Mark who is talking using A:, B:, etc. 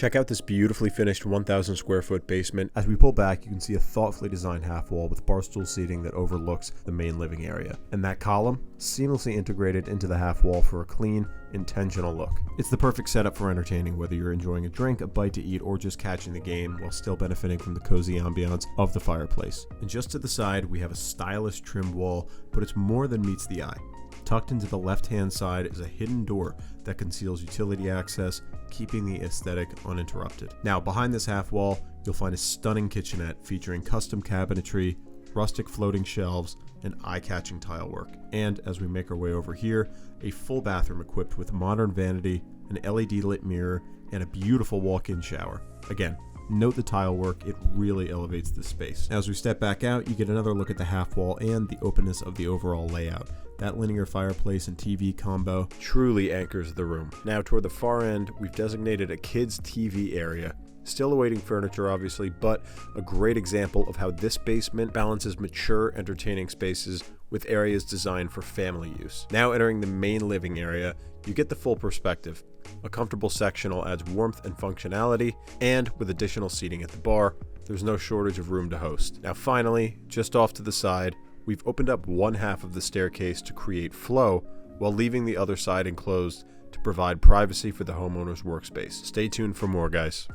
A: Check out this beautifully finished 1,000 square foot basement. As we pull back, you can see a thoughtfully designed half wall with barstool seating that overlooks the main living area. And that column, seamlessly integrated into the half wall for a clean, intentional look. It's the perfect setup for entertaining, whether you're enjoying a drink, a bite to eat, or just catching the game while still benefiting from the cozy ambiance of the fireplace. And just to the side, we have a stylish trimmed wall, but it's more than meets the eye. Tucked into the left-hand side is a hidden door that conceals utility access, keeping the aesthetic uninterrupted. Now, behind this half wall, you'll find a stunning kitchenette featuring custom cabinetry, rustic floating shelves, and eye-catching tile work. And as we make our way over here, a full bathroom equipped with modern vanity, an LED lit mirror, and a beautiful walk-in shower. Again, note the tile work, it really elevates the space. As we step back out, you get another look at the half wall and the openness of the overall layout. That linear fireplace and TV combo truly anchors the room. Now toward the far end, we've designated a kids' TV area. Still awaiting furniture, obviously, but a great example of how this basement balances mature, entertaining spaces with areas designed for family use. Now entering the main living area, you get the full perspective. A comfortable sectional adds warmth and functionality, and with additional seating at the bar, there's no shortage of room to host. Now finally, just off to the side, we've opened up one half of the staircase to create flow, while leaving the other side enclosed to provide privacy for the homeowner's workspace. Stay tuned for more, guys.